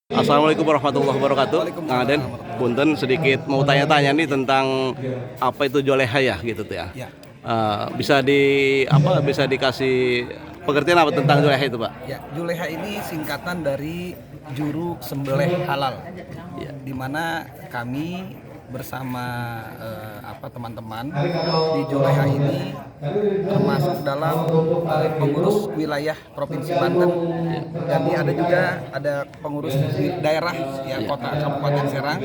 Assalamualaikum warahmatullahi wabarakatuh. Kang Aden, punten sedikit mau tanya-tanya nih tentang apa itu joleha ya gitu tuh ya. Ya, Bisa dikasih pengertian apa tentang joleha itu, Pak? ya, Juleha ini singkatan dari juru sembelih halal, Ya. di mana kami bersama teman-teman di Juleha ini termasuk dalam pengurus wilayah Provinsi Banten, dan ada pengurus daerah ya kota Kabupaten Serang,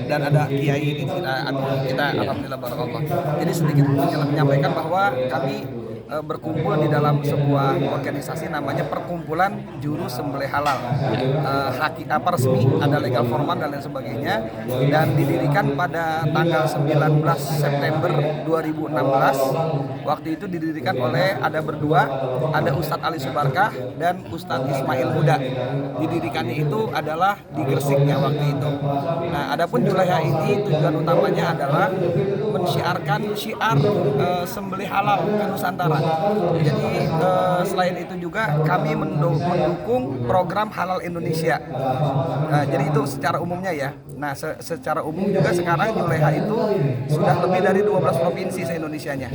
dan ada kiai di kita alhamdulillah barakallah. Jadi sedikit menyampaikan bahwa kami berkumpul di dalam sebuah organisasi namanya Perkumpulan Juru Sembelih Halal. Resmi, ada legal formal dan lain sebagainya, dan didirikan pada tanggal 19 September 2016. Waktu itu didirikan oleh ada Ustadz Ali Subarkah dan Ustadz Ismail Huda. Didirikannya itu adalah di Gresik ya waktu itu. Nah, adapun Juleha ini tujuan utamanya adalah mensyiarkan syiar sembelih halal ke Nusantara. Jadi selain itu juga kami mendukung program Halal Indonesia. Jadi itu secara umumnya ya. Nah, secara umum juga sekarang Juleha itu sudah lebih dari 12 provinsi se-Indonesianya.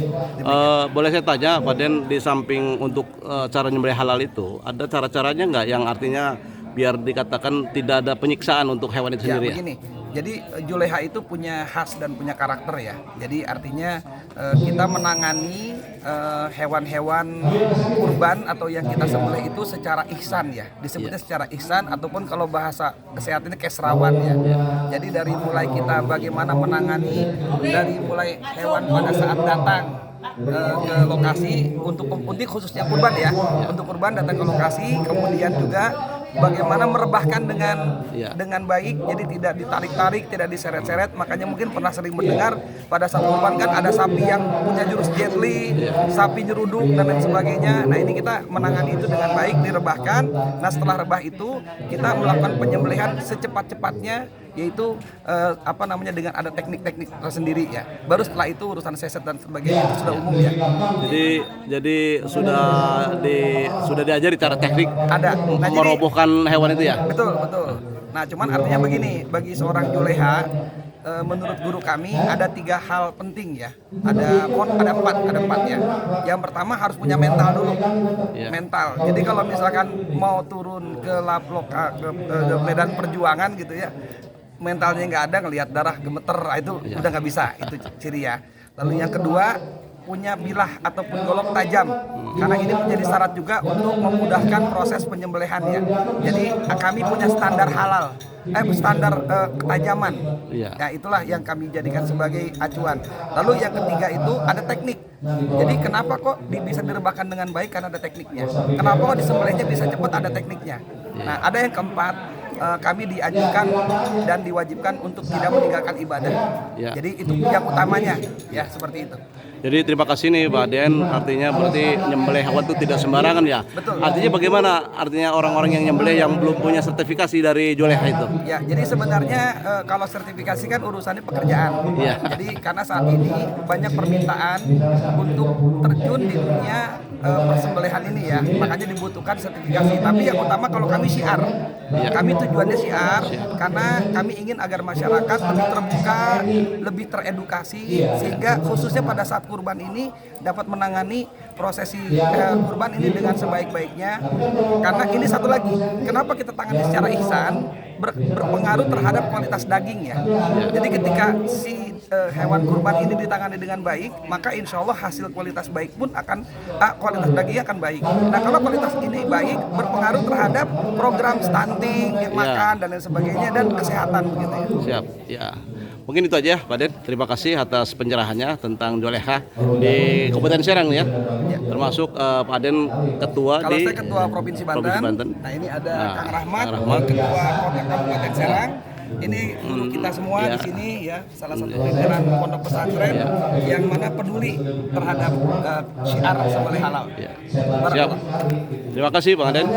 Boleh saya tanya, Pak Den, di samping untuk cara nyembelih halal itu, ada cara-caranya nggak yang artinya biar dikatakan tidak ada penyiksaan untuk hewan itu sendiri? Begini. Jadi Juleha itu punya khas dan punya karakter ya. Jadi artinya kita menangani hewan-hewan kurban atau yang kita sembelih itu secara ihsan ya. Disebutnya secara ihsan, ataupun kalau bahasa kesehatannya keserawan ya. Jadi dari mulai kita bagaimana menangani dari mulai hewan pada saat datang ke lokasi untuk khususnya kurban ya. Untuk kurban datang ke lokasi, kemudian juga bagaimana merebahkan dengan baik, jadi tidak ditarik-tarik, tidak diseret-seret. Makanya mungkin pernah sering mendengar pada saat kurban kan ada sapi yang punya jurus jet li, sapi nyeruduk dan lain sebagainya. Nah, ini kita menangani itu dengan baik, direbahkan. Nah, setelah rebah itu kita melakukan penyembelihan secepat-cepatnya, yaitu dengan ada teknik-teknik tersendiri ya. Baru setelah itu urusan seset dan sebagainya itu sudah umum ya. Jadi sudah diajari cara teknik Ada. Nah, merobohkan hewan itu ya. Betul. Nah, cuman artinya begini, bagi seorang juleha, menurut guru kami ada 3 hal penting ya. Ada empat ya. Yang pertama harus punya mental dulu. Mental. Jadi kalau misalkan mau turun ke medan perjuangan gitu ya, mentalnya nggak ada, ngelihat darah gemeter, itu udah nggak bisa, itu ciri ya. Lalu yang kedua, punya bilah ataupun golok tajam, karena ini menjadi syarat juga untuk memudahkan proses penyembelihannya. Jadi kami punya standar halal, standar ketajaman. Nah, itulah yang kami jadikan sebagai acuan. Lalu yang ketiga itu ada teknik. Jadi kenapa kok bisa direbahkan dengan baik? Karena ada tekniknya. Kenapa kok disembelihnya bisa cepat? Ada tekniknya. Nah, ada yang keempat, kami diajukan dan diwajibkan untuk tidak meninggalkan ibadah. Jadi itu yang utamanya ya, seperti itu. Jadi terima kasih nih Pak Den, artinya berarti nyembelih hewan itu tidak sembarangan ya. Betul. Artinya bagaimana? Artinya orang-orang yang nyembelih yang belum punya sertifikasi dari Juleha itu. Ya, jadi sebenarnya kalau sertifikasi kan urusannya pekerjaan. Jadi karena saat ini banyak permintaan untuk terjun di dunia persembelihan ini ya, makanya dibutuhkan sertifikasi. Tapi yang utama kalau kami syiar, kami tujuannya syiar karena kami ingin agar masyarakat lebih terbuka, lebih teredukasi, sehingga khususnya pada saat kurban ini dapat menangani prosesi kurban ini dengan sebaik-baiknya. Karena ini satu lagi, kenapa kita tangani secara ihsan, berpengaruh terhadap kualitas daging ya. Jadi ketika si hewan kurban ini ditangani dengan baik, maka insya Allah hasil kualitas baik pun kualitas dagingnya akan baik. Nah, kalau kualitas ini baik, berpengaruh terhadap program stunting, makan dan lain sebagainya, dan kesehatan begitu ya. Siap, ya. Mungkin itu aja Pak Den. Terima kasih atas pencerahannya tentang Juleha di Kabupaten Serang ya. Termasuk Pak Den ketua Kalau di saya ketua Provinsi Banten. Nah, ini ada Kang Rahmat, ketua Kota Kabupaten Serang. Ini guru kita semua di sini ya, salah satu pimpinan pondok pesantren yang mana peduli terhadap syiar sembelih halal. Siap. Terima kasih Bang Den.